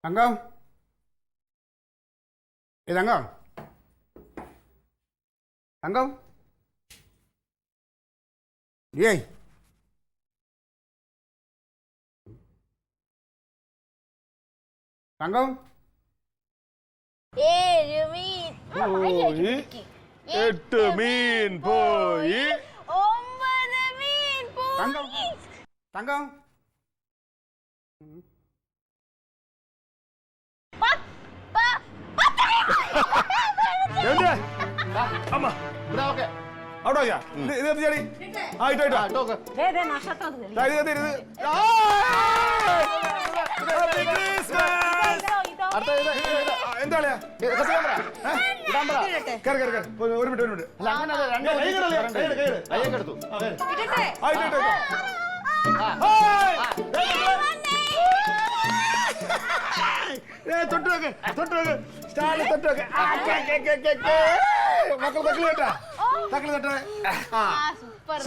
തങ്കം തങ്കം തങ്കം ഏയ് തങ്കം എട്ട് മീൻ പോയി തങ്കം തങ്കം അമ്മ അവിടെ ചെടി എന്താ ഒരു മിനിറ്റ് തൊട്ടുവെക്ക് തൊട്ടുവെക്ക് സ്റ്റാളിൽ തൊട്ടുവെക്ക് മക്കൾ തക്കിൽ കേട്ടാ തക്കിൽ തൊട്ടേ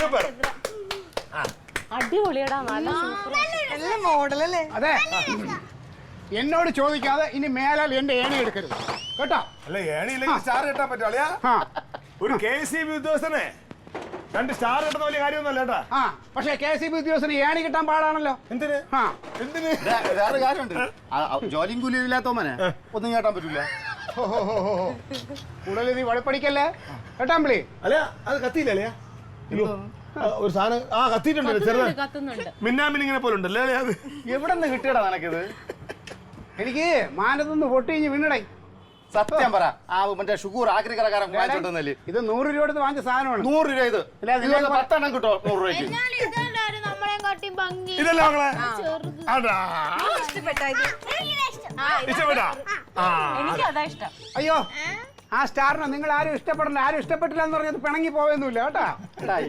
സൂപ്പർ അടിപൊളിയടാ നല്ല മോഡലല്ലേ. അതെ എന്നോട് ചോദിക്കാതെ ഇനി മേലാൽ എന്റെ ഏണി എടുക്കരുത് കേട്ടോ. അല്ല ഏണിയില്ലെങ്കിൽ സ്റ്റാർ കിട്ടാൻ പറ്റുള്ളൂ. ഒരു KCB ഉദ്യോഗസ്ഥനെ 2 സ്റ്റാർ കിട്ടുന്ന വലിയ കാര്യമൊന്നുമല്ല കേട്ടാ. പക്ഷെ KCB ഉദ്യോഗസ്ഥന് ഏണി കിട്ടാൻ പാടാണല്ലോ. എന്തിന് എന്തിന് വേറെ കാര്യമുണ്ട്, ജോലിയും കൂലിയും ഇല്ലാത്തവനെ ഒന്നും കേട്ടാൻ പറ്റൂല. കൂടുതൽ നീ വഴപ്പടിക്കല്ലേ കേട്ടാ വിളി. അല്ല അത് കത്തിയില്ലേ? ഒരു സാധനം കത്തിയിട്ടുണ്ടല്ലോ ചെറുതാ മിന്നാമിനിങ്ങനെ പോലെ ഉണ്ടല്ലേ അത്. എവിടെ നിന്ന് കിട്ടിയടാ നിനക്കിത്? എനിക്ക് മാനത്തുനിന്ന് പൊട്ടിഞ്ഞ് വീണടേ. സത്യം പറ, ആ മറ്റേ ഷുഗർ ആഗ്രഹകാരൻ വാങ്ങിച്ചോണ്ടെന്നല്ലേ? ഇത് 100 രൂപ കൊടുത്ത് വാങ്ങിച്ച സാധനമാണ്. 100 രൂപ ഇത് 10 എണ്ണം കിട്ടോ 100 രൂപയ്ക്ക്? ഇതല്ല മകളെ എനിക്കതാ ഇഷ്ടം. അയ്യോ ആ സ്റ്റാറിനെ നിങ്ങൾ ആരും ഇഷ്ടപ്പെടണ്ട. ആരും ഇഷ്ടപ്പെട്ടില്ല എന്ന് പറഞ്ഞത് പിണങ്ങി പോയൊന്നുമില്ല കേട്ടാ.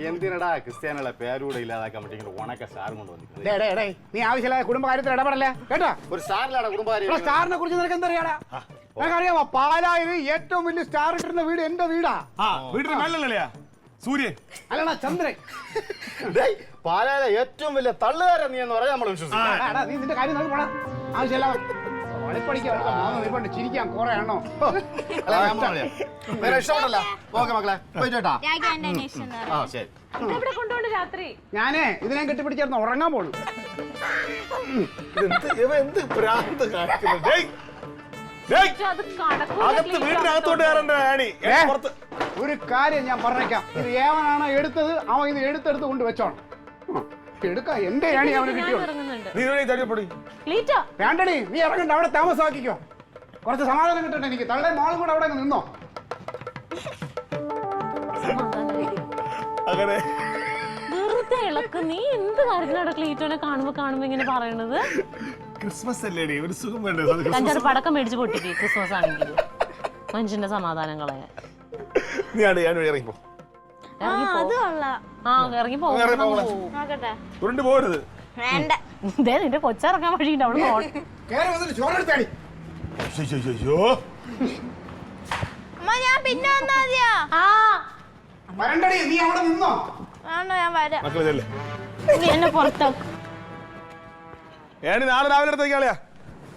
എന്തിനടാ ക്രിസ്ത്യാനികളെ പേരൂടെ ഇല്ലാതാക്കാൻ വേണ്ടി ഇങ്ങനെ ഉണക്ക സ്റ്റാർ കൊണ്ടുവന്നിട്ട്? നീ ആവശ്യമില്ല കുടുംബകാര്യത്തിൽ ഇടപെടല്ലേ കേട്ടാ. ഒരു സ്റ്റാറിലാണ് കുടുംബകാര്യം. സ്റ്റാറിനെ കുറിച്ച് നിനക്ക് എന്തറിയാടാ? നിനക്കറിയാമോ പാലായിൽ ഏറ്റവും വലിയ സ്റ്റാർ ഇട്ടിരുന്ന വീട് എന്റെ വീടാ. വീട്ടിൽ മേലല്ലേ സൂര്യൻ അല്ലടാ ചന്ദ്രൻ. പാലായിലെ ഏറ്റവും വലിയ തള്ളുകാരൻ നീ എന്ന് പറയാൻ നമ്മൾ വിശ്വസിക്കും. നീ നിന്റെ കാര്യം നോക്കി പോടാ. ആവശ്യമില്ല ചിരിക്കാൻ കുറെ ആണോ? ഇഷ്ടപ്പെട്ടല്ല. ഓക്കെ മക്കളെ പോയിട്ടാ. ഞാനേ ഇതിനെ കെട്ടിപ്പിടിച്ചായിരുന്നു ഉറങ്ങാൻ പോണു. എന്ത് ഭ്രാന്ത് കാണിക്കുന്നത്? വീടിനകത്തോട്ട് ഒരു കാര്യം ഞാൻ പറഞ്ഞേക്കാം, ഇത് ഏവനാണോ എടുത്തത് അവൻ ഇത് എടുത്തെടുത്ത് കൊണ്ട് വെച്ചോണം. എടുക്ക എന്റെ ഏണി അവന് കിട്ടിയോ. വേണ്ടടി നീ ഇറങ്ങണ്ട, അവിടെ താമസമാക്കിക്കോ. കുറച്ച് സമാധാനം കിട്ടട്ടെ എനിക്ക്. തള്ളേ മോളും കൂടെ അവിടെ നിന്നോ. അങ്ങനെ വെറുതെ ഇളക്ക്. നീ എന്ത് കാര്യത്തിലാണ് ക്ലീറ്റോനെ കാണുമ്പോ ഇങ്ങനെ പറയണത്? ക്രിസ്മസ് അല്ലേ, ഒരു സുഖം വേണ്ടേ? 5-6 പടക്കം മേടിച്ച് പൊട്ടിക്ക്. ക്രിസ്മസ് ആണെങ്കിൽ മനുഷ്യന്റെ സമാധാനം കളയാൻ. നീ ഇറങ്ങിപ്പോ. ഉരുണ്ട് പോരുത്. നിന്റെ കൊച്ചിറങ്ങാൻ വഴിയുണ്ട് അവിടെ. എന്നെ പുറത്താക്കും. നാളെ രാവിലെ എടുത്തേക്കാളിയാ.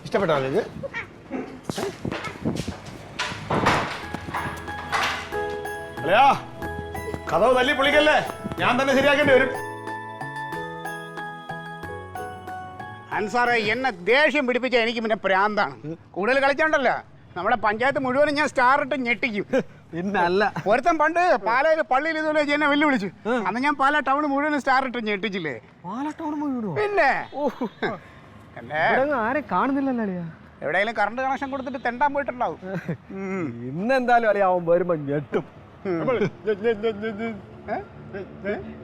ഇഷ്ടപ്പെട്ടോ നിങ്ങൾക്ക്? അല്ലയാ കഥവ് തല്ലി പൊളിക്കല്ലേ, ഞാൻ തന്നെ ശരിയാക്കേണ്ടി വരും. അൻസാറേ എന്നെ ദേഷ്യം പിടിപ്പിച്ച എനിക്ക് പിന്നെ പ്രാന്താണ്. കൂടുതൽ കളിച്ചോണ്ടല്ലോ നമ്മുടെ പഞ്ചായത്ത് മുഴുവനും ഞാൻ സ്റ്റാർ ഇട്ട് ഞെട്ടിക്കും. പിന്നല്ല, ഒരുത്തൻ പണ്ട് പാലയിൽ പള്ളിയിൽ ഇതുപോലെ എന്നെ വെല്ലുവിളിച്ചു. അന്ന് ഞാൻ പാല ടൗൺ മുഴുവനും സ്റ്റാർ ഇട്ട് ഞെട്ടിച്ചില്ലേ. പിന്നെ ആരെ കാണുന്നില്ലല്ലോ. എവിടെയെങ്കിലും കറണ്ട് കണക്ഷൻ കൊടുത്തിട്ട് തെണ്ടാൻ പോയിട്ടുണ്ടാവും. ഇന്നെന്തായാലും അറിയാവും വരുമ്പോ ഞെട്ടും.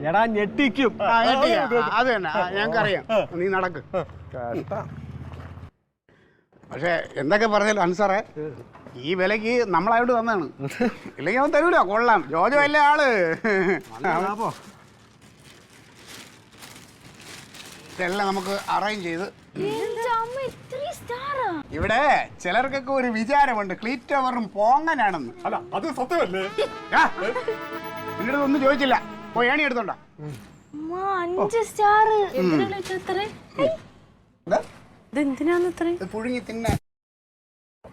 എടാ ഞെട്ടിക്കും. അത് തന്നെ ഞങ്ങൾക്കറിയാം. നീ നടക്ക്. പക്ഷെ എന്തൊക്കെ പറഞ്ഞാലും അൻസാറേ ഈ വിലക്ക് നമ്മളായോട് തന്നാണ്. ഇല്ലെങ്കിൽ അവൻ തരൂല. കൊള്ളാം, ജോജോ അല്ലേ ആള്. ഇതെല്ലാം നമുക്ക് അറേഞ്ച് ചെയ്ത് ഇവിടെ ചിലർക്കൊക്കെ ഒരു വിചാരമുണ്ട് ക്ലീറ്റോ വെറും പോങ്ങനാണെന്ന്. അല്ല അത് സത്യമല്ലേ? നിന്നോട് ഒന്നും ചോദിച്ചില്ല. പോയി ഏണി എടുത്തോണ്ടാ. 5 സ്റ്റാർ. ഇതെന്തിനാന്ന് ഇത്രയും ഇത് പുഴുങ്ങി തിന്നെ.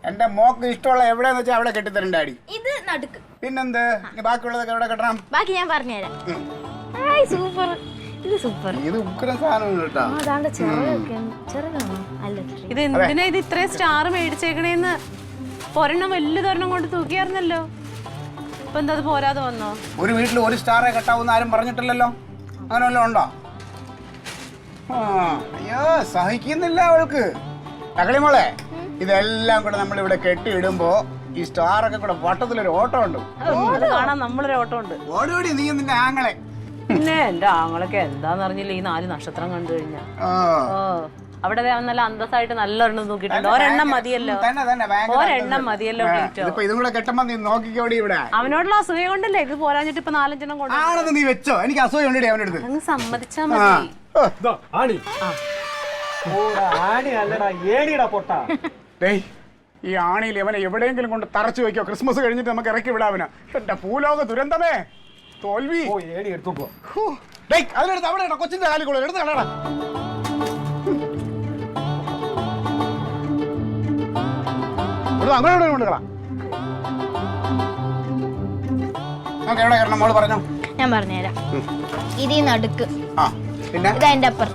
എന്റെ മോക്ക് ഇഷ്ടമുള്ള എവിടെയെന്ന് വെച്ചാൽ അവിടെ കെട്ടിത്തരണ്ട അടി. ഇത് നടുക്ക്. പിന്നെന്ത് ഇനി ബാക്കിയുള്ളതൊക്കെ എവിടെ കെട്ടണം? ബാക്കി ഞാൻ പറഞ്ഞുതരാം. സൂപ്പർ. ഇത് സൂപ്പർ. ഇത് ഉഗ്രൻ സാധനം കേട്ടാ. അതാണ്ട് ചെറുതൊക്കെ ചെറുതാണോ? അല്ല ഇത് എന്തിനാ ഇത് ഇത്രയും സ്റ്റാർ മേടിച്ചേക്കണേന്ന് ഒരെണ്ണം വലിയതൊരെണ്ണം കൊണ്ട് തൂക്കിയായിരുന്നല്ലോ. ഇപ്പൊ എന്താ അത് പോരാതെ വന്നോ? ഒരു വീട്ടിൽ ഒരു സ്റ്റാറെ കെട്ടാവുന്ന ആരും പറഞ്ഞിട്ടില്ലല്ലോ. അങ്ങനെ വല്ലതും ഉണ്ടോ? അയ്യോ സഹിക്കുന്നില്ല അവൾക്ക്. തകളിമോളെ ഇതെല്ലാം കൂടെ നമ്മളിവിടെ കെട്ടിയിടുമ്പോ ഈ സ്റ്റാറൊക്കെ കൂടെ വട്ടത്തിലൊരു ഓട്ടം ഉണ്ട്. അത് കാണാൻ നമ്മളൊരു ഓട്ടം ഉണ്ട്. ഓടി നീ നിന്റെ ആങ്ങളെ. പിന്നെ എന്റെ ആങ്ങളൊക്കെ എന്താന്ന് അറിഞ്ഞില്ല ഈ 4 നക്ഷത്രം കണ്ടു കഴിഞ്ഞാ. അവിടെ നല്ല അന്തസ്സായിട്ട് നല്ലൊരെണ്ണം നോക്കിയിട്ടുണ്ട്. ഒരെണ്ണം മതിയല്ലോ, ഒരെണ്ണം മതിയല്ലോ. ഇതും കൂടെ കെട്ടുമ്പോ നീ നോക്കിക്കോടി ഇവിടെ. അവനോടുള്ള അസൂയ കൊണ്ടല്ലേ ഇത് പോരാഞ്ഞിട്ട് ഇപ്പൊ 4-5 കൊണ്ട് ആണെന്ന് നീ വെച്ചോ. എനിക്ക് അസൂയ ഉണ്ടേ അവൻ്റെ അടുത്ത്. അങ്ങ് സമ്മതിച്ചാ മതി. ആണി ആണി അല്ലടാ ഏണിടാ പൊട്ടാ. ഈ ആണിയിൽ അവനെ എവിടെയെങ്കിലും കൊണ്ട് തറച്ചു വെക്കോ. ക്രിസ്മസ് കഴിഞ്ഞിട്ട് നമുക്ക് ഇറക്കി വിടാവന. എന്റെ ഭൂലോക ദുരന്തമേ, തോൽവി. ഏണി എടുത്തോക്കോ. അതിലെടുത്ത് അവിടെ കൊച്ചിന്റെ കാലിക്കുള്ള എടുത്ത് കളയടാ. അങ്ങനെ കൊണ്ട് കളാം. നമുക്ക് എവിടെ കയറണം മോള് പറഞ്ഞോ. ഞാൻ പറഞ്ഞുതരാം. ഇത് നടുക്ക്. പിന്നെ ഇത് അതിന്റെ അപ്പുറം.